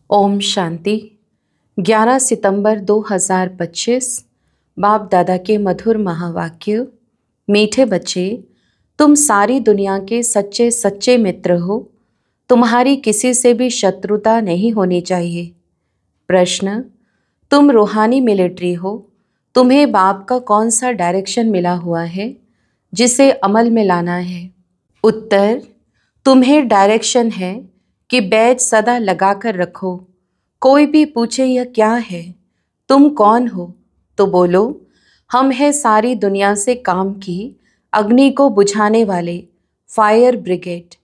ओम शांति। 11 सितंबर 2025। बाप दादा के मधुर महावाक्य। मीठे बच्चे, तुम सारी दुनिया के सच्चे सच्चे मित्र हो। तुम्हारी किसी से भी शत्रुता नहीं होनी चाहिए। प्रश्न, तुम रूहानी मिलिट्री हो। तुम्हें बाप का कौन सा डायरेक्शन मिला हुआ है जिसे अमल में लाना है? उत्तर, तुम्हें डायरेक्शन है कि बैज सदा लगाकर रखो। कोई भी पूछे यह क्या है, तुम कौन हो, तो बोलो हम हैं सारी दुनिया से काम की अग्नि को बुझाने वाले फायर ब्रिगेड।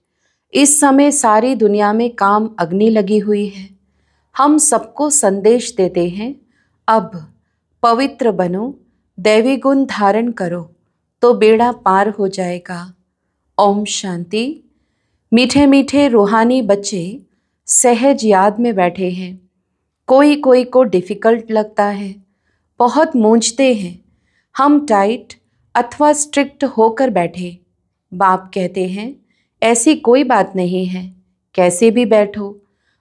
इस समय सारी दुनिया में काम अग्नि लगी हुई है। हम सबको संदेश देते हैं, अब पवित्र बनो, दैवी गुण धारण करो तो बेड़ा पार हो जाएगा। ओम शांति। मीठे मीठे रूहानी बच्चे सहज याद में बैठे हैं। कोई कोई को डिफ़िकल्ट लगता है, बहुत मूंझते हैं। हम टाइट अथवा स्ट्रिक्ट होकर बैठे। बाप कहते हैं ऐसी कोई बात नहीं है, कैसे भी बैठो,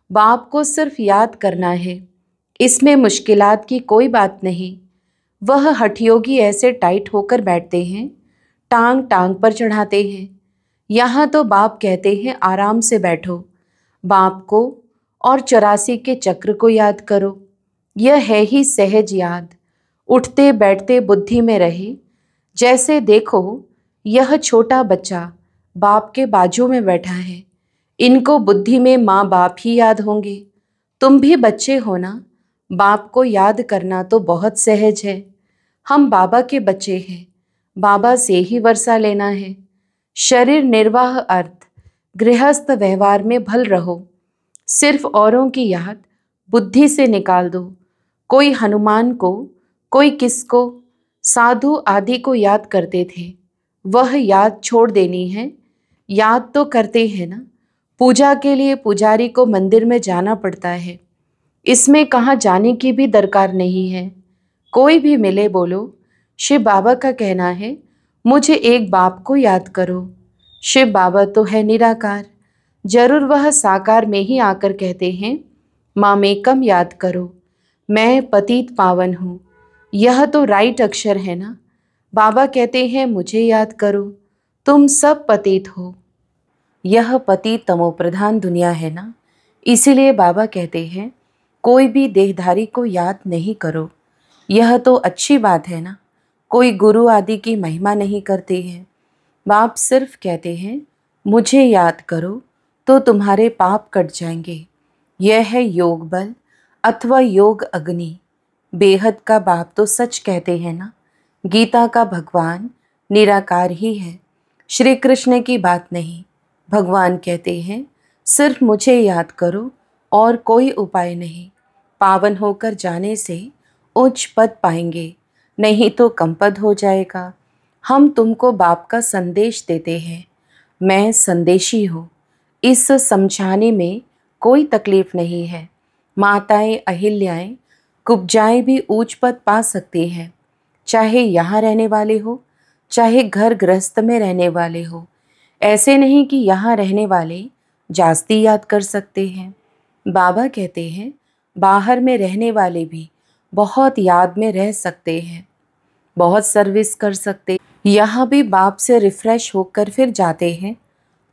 बाप को सिर्फ याद करना है। इसमें मुश्किलात की कोई बात नहीं। वह हठयोगी ऐसे टाइट होकर बैठते हैं, टांग टांग पर चढ़ाते हैं। यहाँ तो बाप कहते हैं आराम से बैठो, बाप को और 84 के चक्र को याद करो। यह है ही सहज याद। उठते बैठते बुद्धि में रहे। जैसे देखो यह छोटा बच्चा बाप के बाजू में बैठा है, इनको बुद्धि में माँ बाप ही याद होंगे। तुम भी बच्चे हो ना, बाप को याद करना तो बहुत सहज है। हम बाबा के बच्चे हैं, बाबा से ही वर्षा लेना है। शरीर निर्वाह अर्थ गृहस्थ व्यवहार में भल रहो। सिर्फ औरों की याद बुद्धि से निकाल दो। कोई हनुमान को, कोई किसको, साधु आदि को याद करते थे, वह याद छोड़ देनी है। याद तो करते हैं ना, पूजा के लिए पुजारी को मंदिर में जाना पड़ता है। इसमें कहाँ जाने की भी दरकार नहीं है। कोई भी मिले बोलो शिव बाबा का कहना है मुझे एक बाप को याद करो। शिव बाबा तो है निराकार, जरूर वह साकार में ही आकर कहते हैं मामेकम याद करो, मैं पतित पावन हूँ। यह तो राइट अक्षर है ना। बाबा कहते हैं मुझे याद करो, तुम सब पतित हो। यह पतित तमो प्रधान दुनिया है ना, इसीलिए बाबा कहते हैं कोई भी देहधारी को याद नहीं करो। यह तो अच्छी बात है ना। कोई गुरु आदि की महिमा नहीं करते हैं। बाप सिर्फ कहते हैं मुझे याद करो तो तुम्हारे पाप कट जाएंगे। यह है योग बल अथवा योग अग्नि। बेहद का बाप तो सच कहते हैं ना। गीता का भगवान निराकार ही है, श्री कृष्ण की बात नहीं। भगवान कहते हैं सिर्फ मुझे याद करो और कोई उपाय नहीं। पावन होकर जाने से उच्च पद पाएंगे, नहीं तो कम पद हो जाएगा। हम तुमको बाप का संदेश देते हैं, मैं संदेशी हूँ। इस समझाने में कोई तकलीफ नहीं है। माताएं अहिल्याएं कुब्जाएं भी ऊंच पद पा सकती हैं, चाहे यहाँ रहने वाले हो चाहे घर गृहस्थ में रहने वाले हो। ऐसे नहीं कि यहाँ रहने वाले जास्ती याद कर सकते हैं। बाबा कहते हैं बाहर में रहने वाले भी बहुत याद में रह सकते हैं, बहुत सर्विस कर सकते। यहाँ भी बाप से रिफ्रेश होकर फिर जाते हैं,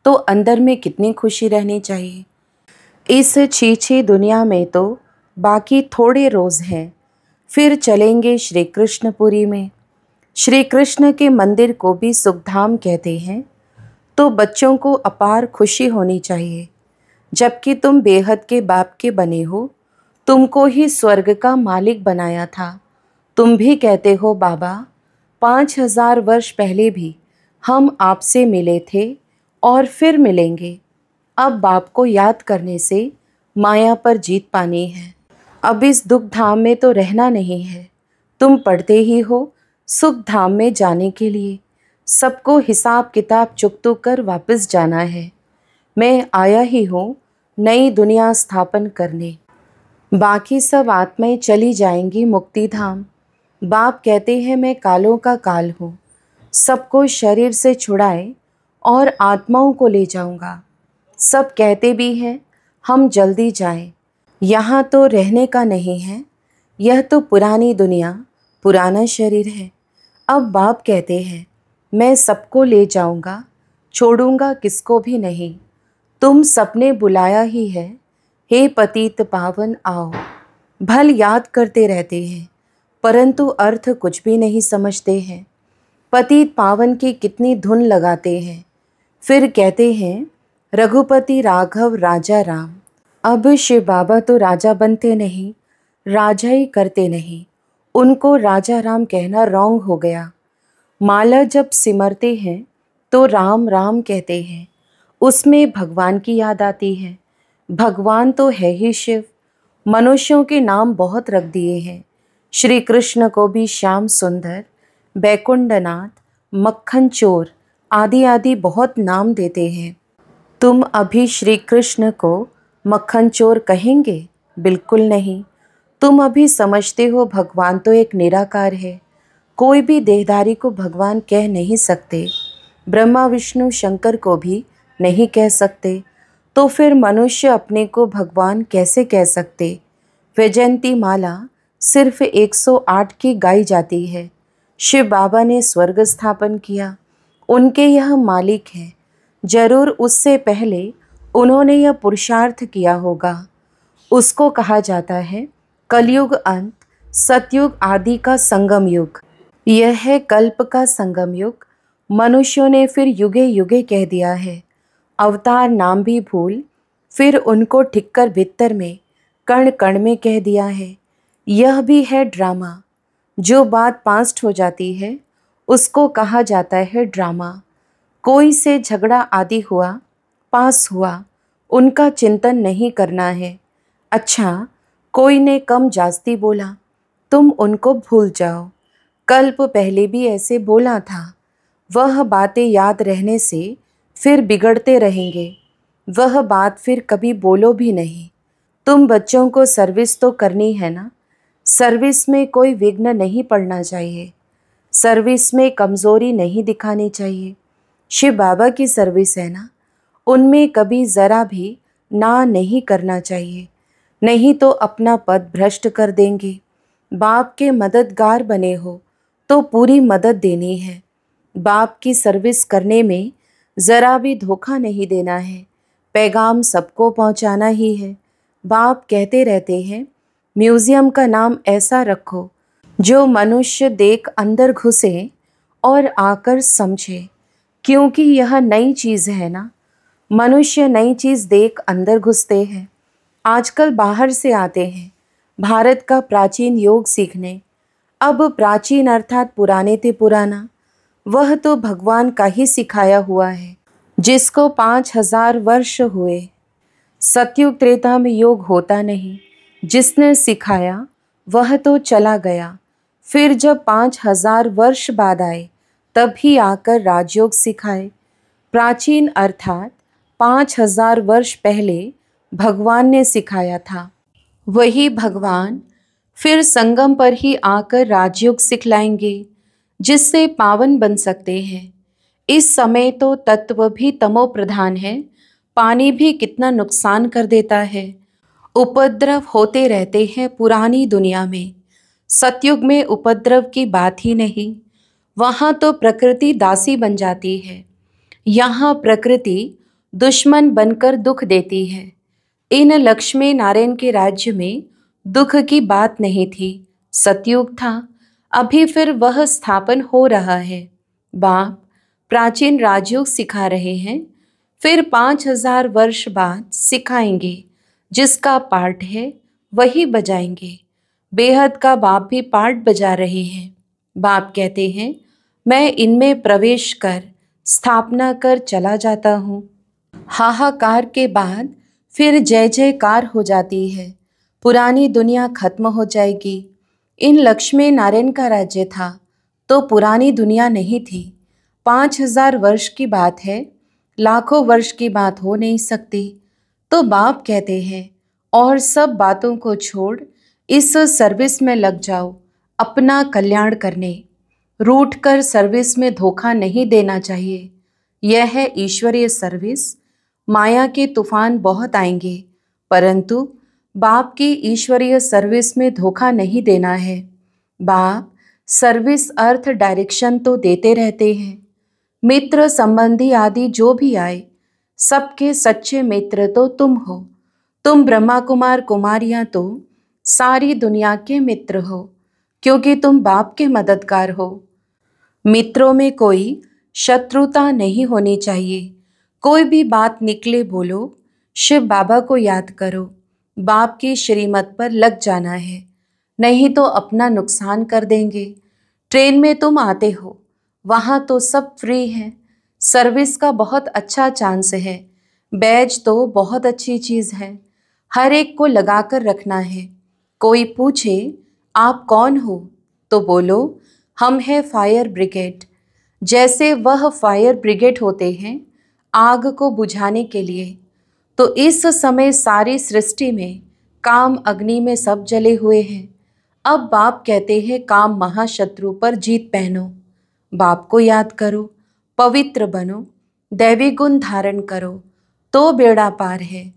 तो अंदर में कितनी खुशी रहनी चाहिए। इस छीछी दुनिया में तो बाकी थोड़े रोज़ हैं, फिर चलेंगे श्री कृष्णपुरी में। श्री कृष्ण के मंदिर को भी सुखधाम कहते हैं, तो बच्चों को अपार खुशी होनी चाहिए। जबकि तुम बेहद के बाप के बने हो, तुमको ही स्वर्ग का मालिक बनाया था। तुम भी कहते हो बाबा 5000 वर्ष पहले भी हम आपसे मिले थे और फिर मिलेंगे। अब बाप को याद करने से माया पर जीत पानी है। अब इस दुख धाम में तो रहना नहीं है। तुम पढ़ते ही हो सुख धाम में जाने के लिए। सबको हिसाब किताब चुकतो कर वापस जाना है। मैं आया ही हूँ नई दुनिया स्थापन करने। बाकी सब आत्माएं चली जाएंगी मुक्ति धाम। बाप कहते हैं मैं कालों का काल हूँ, सबको शरीर से छुड़ाए और आत्माओं को ले जाऊंगा। सब कहते भी हैं हम जल्दी जाएं, यहाँ तो रहने का नहीं है, यह तो पुरानी दुनिया, पुराना शरीर है। अब बाप कहते हैं, मैं सबको ले जाऊँगा, छोड़ूंगा किसको भी नहीं। तुम सबने बुलाया ही है, हे पतित पावन आओ। भल याद करते रहते हैं, परंतु अर्थ कुछ भी नहीं समझते हैं। पतित पावन की कितनी धुन लगाते हैं, फिर कहते हैं रघुपति राघव राजा राम। अब शिव बाबा तो राजा बनते नहीं, राजा ही करते नहीं, उनको राजा राम कहना रॉन्ग हो गया। माला जब सिमरते हैं तो राम राम कहते हैं, उसमें भगवान की याद आती है। भगवान तो है ही शिव। मनुष्यों के नाम बहुत रख दिए हैं। श्री कृष्ण को भी श्याम सुंदर, बैकुंठनाथ, मक्खन चोर आदि आदि बहुत नाम देते हैं। तुम अभी श्री कृष्ण को मक्खन चोर कहेंगे? बिल्कुल नहीं। तुम अभी समझते हो भगवान तो एक निराकार है, कोई भी देहधारी को भगवान कह नहीं सकते। ब्रह्मा विष्णु शंकर को भी नहीं कह सकते, तो फिर मनुष्य अपने को भगवान कैसे कह सकते? वैजयंती माला सिर्फ 108 की गाई जाती है। शिव बाबा ने स्वर्ग स्थापन किया, उनके यह मालिक हैं। जरूर उससे पहले उन्होंने यह पुरुषार्थ किया होगा। उसको कहा जाता है कलयुग अंत, सतयुग आदि का संगम युग। यह है कल्प का संगम युग। मनुष्यों ने फिर युगे युगे कह दिया है, अवतार नाम भी भूल, फिर उनको ठिक्कर भित्तर में, कण कण में कह दिया है। यह भी है ड्रामा। जो बात पास्ट हो जाती है उसको कहा जाता है ड्रामा। कोई से झगड़ा आदि हुआ, पास हुआ, उनका चिंतन नहीं करना है। अच्छा, कोई ने कम जास्ती बोला, तुम उनको भूल जाओ। कल्प पहले भी ऐसे बोला था। वह बातें याद रहने से फिर बिगड़ते रहेंगे। वह बात फिर कभी बोलो भी नहीं। तुम बच्चों को सर्विस तो करनी है ना। सर्विस में कोई विघ्न नहीं पड़ना चाहिए। सर्विस में कमज़ोरी नहीं दिखानी चाहिए। शिव बाबा की सर्विस है ना, उनमें कभी ज़रा भी ना नहीं करना चाहिए, नहीं तो अपना पद भ्रष्ट कर देंगे। बाप के मददगार बने हो तो पूरी मदद देनी है। बाप की सर्विस करने में ज़रा भी धोखा नहीं देना है। पैगाम सबको पहुंचाना ही है। बाप कहते रहते हैं, म्यूज़ियम का नाम ऐसा रखो जो मनुष्य देख अंदर घुसे और आकर समझे, क्योंकि यह नई चीज़ है ना। मनुष्य नई चीज़ देख अंदर घुसते हैं। आजकल बाहर से आते हैं भारत का प्राचीन योग सीखने। अब प्राचीन अर्थात पुराने ते पुराना, वह तो भगवान का ही सिखाया हुआ है, जिसको 5000 वर्ष हुए। सतयुग त्रेता में योग होता नहीं। जिसने सिखाया वह तो चला गया, फिर जब 5000 वर्ष बाद आए तब ही आकर राजयोग सिखाए। प्राचीन अर्थात 5000 वर्ष पहले भगवान ने सिखाया था। वही भगवान फिर संगम पर ही आकर राजयोग सिखलाएंगे, जिससे पावन बन सकते हैं। इस समय तो तत्व भी तमो प्रधान है। पानी भी कितना नुकसान कर देता है। उपद्रव होते रहते हैं पुरानी दुनिया में। सतयुग में उपद्रव की बात ही नहीं। वहाँ तो प्रकृति दासी बन जाती है। यहाँ प्रकृति दुश्मन बनकर दुख देती है। इन लक्ष्मी नारायण के राज्य में दुख की बात नहीं थी। सतयुग था, अभी फिर वह स्थापन हो रहा है। बाप प्राचीन राजयोग सिखा रहे हैं, फिर 5000 वर्ष बाद सिखाएंगे। जिसका पार्ट है वही बजाएंगे। बेहद का बाप भी पार्ट बजा रहे हैं। बाप कहते हैं, मैं इनमें प्रवेश कर स्थापना कर चला जाता हूँ। हाहाकार के बाद फिर जय जयकार हो जाती है। पुरानी दुनिया खत्म हो जाएगी। इन लक्ष्मी नारायण का राज्य था तो पुरानी दुनिया नहीं थी। 5000 वर्ष की बात है, लाखों वर्ष की बात हो नहीं सकती। तो बाप कहते हैं, और सब बातों को छोड़ इस सर्विस में लग जाओ, अपना कल्याण करने। रूठ कर सर्विस में धोखा नहीं देना चाहिए। यह है ईश्वरीय सर्विस। माया के तूफान बहुत आएंगे, परंतु बाप की ईश्वरीय सर्विस में धोखा नहीं देना है। बाप सर्विस अर्थ डायरेक्शन तो देते रहते हैं। मित्र संबंधी आदि जो भी आए, सबके सच्चे मित्र तो तुम हो। तुम ब्रह्मा कुमार कुमारियां तो सारी दुनिया के मित्र हो, क्योंकि तुम बाप के मददगार हो। मित्रों में कोई शत्रुता नहीं होनी चाहिए। कोई भी बात निकले बोलो, शिव बाबा को याद करो। बाप की श्रीमत पर लग जाना है, नहीं तो अपना नुकसान कर देंगे। ट्रेन में तुम आते हो, वहाँ तो सब फ्री है। सर्विस का बहुत अच्छा चांस है। बैज तो बहुत अच्छी चीज़ है, हर एक को लगा कर रखना है। कोई पूछे आप कौन हो, तो बोलो हम हैं फायर ब्रिगेड। जैसे वह फायर ब्रिगेड होते हैं आग को बुझाने के लिए, तो इस समय सारी सृष्टि में काम अग्नि में सब जले हुए हैं। अब बाप कहते हैं काम महाशत्रु पर जीत पहनो। बाप को याद करो, पवित्र बनो, दैवी गुण धारण करो, तो बेड़ा पार है।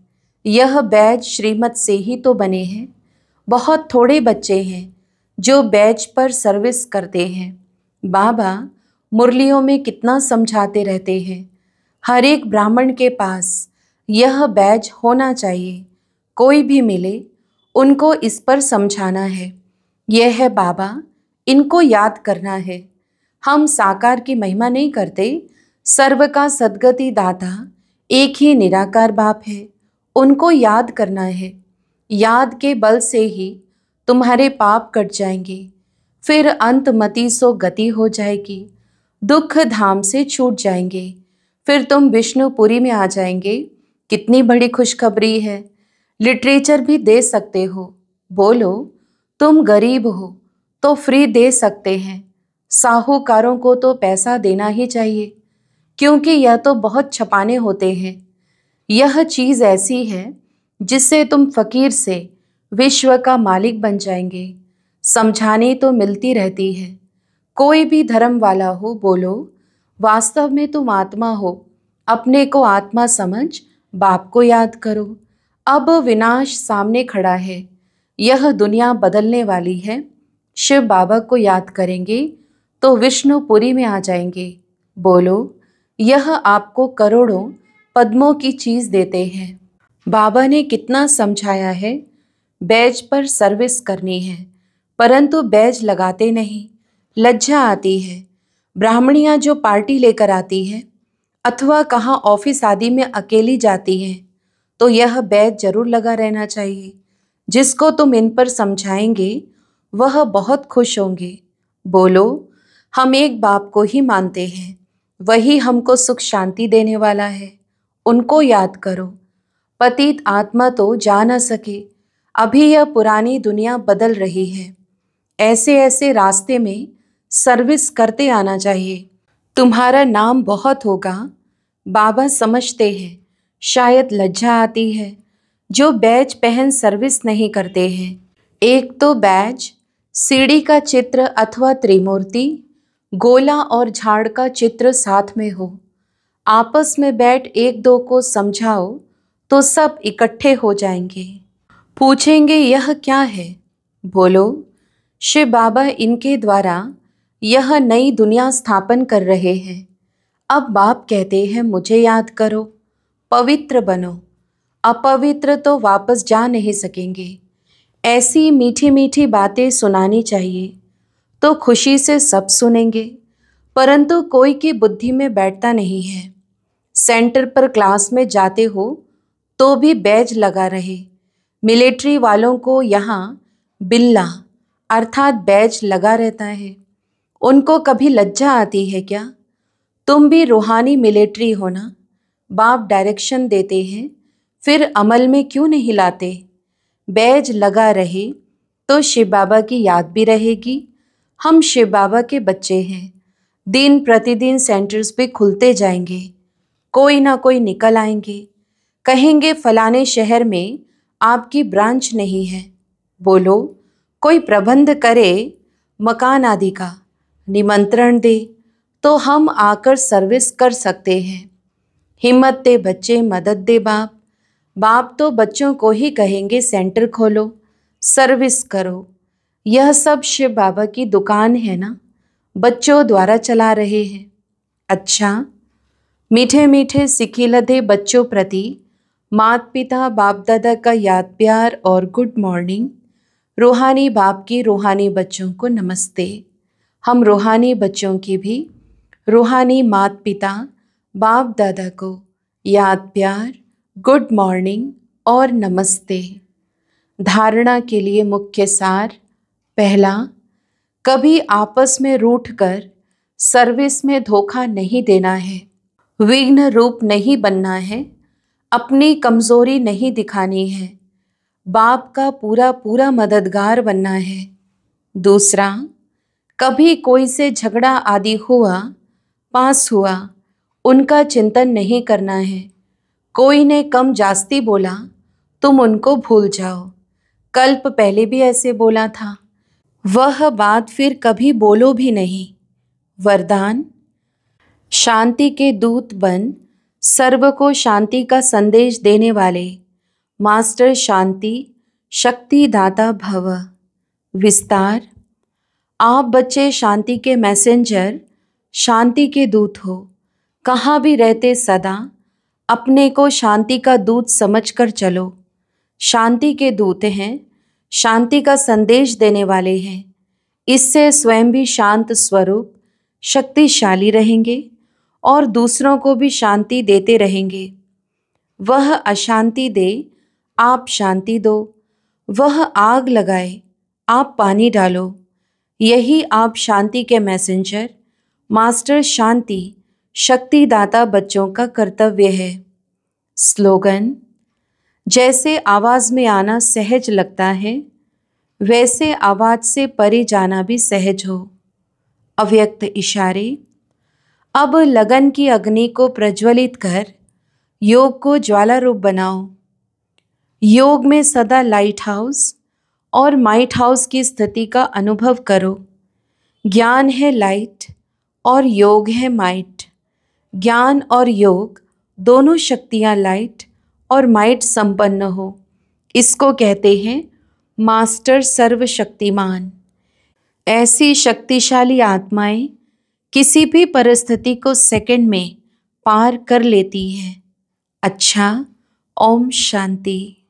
यह बैज श्रीमत से ही तो बने हैं। बहुत थोड़े बच्चे हैं जो बैज पर सर्विस करते हैं। बाबा मुरलियों में कितना समझाते रहते हैं, हर एक ब्राह्मण के पास यह बैज होना चाहिए। कोई भी मिले उनको इस पर समझाना है। यह है बाबा, इनको याद करना है। हम साकार की महिमा नहीं करते, सर्व का सद्गति दाता एक ही निराकार बाप है, उनको याद करना है। याद के बल से ही तुम्हारे पाप कट जाएंगे, फिर अंतमति सो गति हो जाएगी। दुख धाम से छूट जाएंगे, फिर तुम विष्णुपुरी में आ जाएंगे। कितनी बड़ी खुशखबरी है। लिटरेचर भी दे सकते हो। बोलो तुम गरीब हो तो फ्री दे सकते हैं। साहूकारों को तो पैसा देना ही चाहिए, क्योंकि यह तो बहुत छपाने होते हैं। यह चीज़ ऐसी है जिससे तुम फकीर से विश्व का मालिक बन जाएंगे। समझाने तो मिलती रहती है। कोई भी धर्म वाला हो, बोलो वास्तव में तुम आत्मा हो। अपने को आत्मा समझ बाप को याद करो। अब विनाश सामने खड़ा है, यह दुनिया बदलने वाली है। शिव बाबा को याद करेंगे तो विष्णुपुरी में आ जाएंगे। बोलो यह आपको करोड़ों पद्मों की चीज़ देते हैं। बाबा ने कितना समझाया है, बैज पर सर्विस करनी है, परंतु बैज लगाते नहीं। लज्जा आती है। ब्राह्मणियाँ जो पार्टी लेकर आती हैं अथवा कहाँ ऑफिस आदि में अकेली जाती हैं, तो यह बैज जरूर लगा रहना चाहिए। जिसको तुम इन पर समझाएंगे वह बहुत खुश होंगे। बोलो हम एक बाप को ही मानते हैं, वही हमको सुख शांति देने वाला है, उनको याद करो। पतित आत्मा तो जा न सके, अभी यह पुरानी दुनिया बदल रही है। ऐसे ऐसे रास्ते में सर्विस करते आना चाहिए। तुम्हारा नाम बहुत होगा। बाबा समझते हैं, शायद लज्जा आती है जो बैज पहन सर्विस नहीं करते हैं। एक तो बैज, सीढ़ी का चित्र अथवा त्रिमूर्ति, गोला और झाड़ का चित्र साथ में हो। आपस में बैठ एक दो को समझाओ तो सब इकट्ठे हो जाएंगे। पूछेंगे यह क्या है, बोलो शिव बाबा इनके द्वारा यह नई दुनिया स्थापन कर रहे हैं। अब बाप कहते हैं मुझे याद करो, पवित्र बनो। अपवित्र तो वापस जा नहीं सकेंगे। ऐसी मीठी मीठी बातें सुनानी चाहिए तो खुशी से सब सुनेंगे, परंतु कोई की बुद्धि में बैठता नहीं है। सेंटर पर क्लास में जाते हो तो भी बैज लगा रहे। मिलिट्री वालों को यहाँ बिल्ला अर्थात बैज लगा रहता है। उनको कभी लज्जा आती है क्या? तुम भी रूहानी मिलिट्री हो ना। बाप डायरेक्शन देते हैं, फिर अमल में क्यों नहीं लाते? बैज लगा रहे तो शिव बाबा की याद भी रहेगी। हम शिव बाबा के बच्चे हैं। दिन प्रतिदिन सेंटर्स पे खुलते जाएंगे, कोई ना कोई निकल आएंगे, कहेंगे फलाने शहर में आपकी ब्रांच नहीं है। बोलो कोई प्रबंध करे मकान आदि का, निमंत्रण दे तो हम आकर सर्विस कर सकते हैं। हिम्मत दे बच्चे, मदद दे बाप। बाप तो बच्चों को ही कहेंगे सेंटर खोलो, सर्विस करो। यह सब शिव बाबा की दुकान है ना, बच्चों द्वारा चला रहे हैं। अच्छा, मीठे मीठे सिखिलधे बच्चों प्रति माता पिता बाप दादा का याद प्यार और गुड मॉर्निंग। रूहानी बाप की रूहानी बच्चों को नमस्ते। हम रूहानी बच्चों की भी रूहानी माता पिता बाप दादा को याद प्यार, गुड मॉर्निंग और नमस्ते। धारणा के लिए मुख्य सार। पहला, कभी आपस में रूठकर सर्विस में धोखा नहीं देना है, विघ्न रूप नहीं बनना है, अपनी कमजोरी नहीं दिखानी है, बाप का पूरा पूरा मददगार बनना है। दूसरा, कभी कोई से झगड़ा आदि हुआ, पास हुआ, उनका चिंतन नहीं करना है। कोई ने कम जास्ती बोला, तुम उनको भूल जाओ, कल्प पहले भी ऐसे बोला था, वह बात फिर कभी बोलो भी नहीं। वरदान, शांति के दूत बन सर्व को शांति का संदेश देने वाले मास्टर शांति शक्ति दाता भव। विस्तार, आप बच्चे शांति के मैसेंजर, शांति के दूत हो। कहाँ भी रहते सदा अपने को शांति का दूत समझकर चलो। शांति के दूत हैं, शांति का संदेश देने वाले हैं। इससे स्वयं भी शांत स्वरूप शक्तिशाली रहेंगे और दूसरों को भी शांति देते रहेंगे। वह अशांति दे, आप शांति दो। वह आग लगाए, आप पानी डालो। यही आप शांति के मैसेंजर मास्टर शांति शक्तिदाता बच्चों का कर्तव्य है। स्लोगन, जैसे आवाज़ में आना सहज लगता है, वैसे आवाज़ से परे जाना भी सहज हो। अव्यक्त इशारे। अब लगन की अग्नि को प्रज्वलित कर योग को ज्वाला रूप बनाओ। योग में सदा लाइट हाउस और माइट हाउस की स्थिति का अनुभव करो। ज्ञान है लाइट और योग है माइट। ज्ञान और योग दोनों शक्तियाँ लाइट और माइट संपन्न हो, इसको कहते हैं मास्टर सर्वशक्तिमान। ऐसी शक्तिशाली आत्माएं किसी भी परिस्थिति को सेकंड में पार कर लेती हैं। अच्छा, ओम शांति।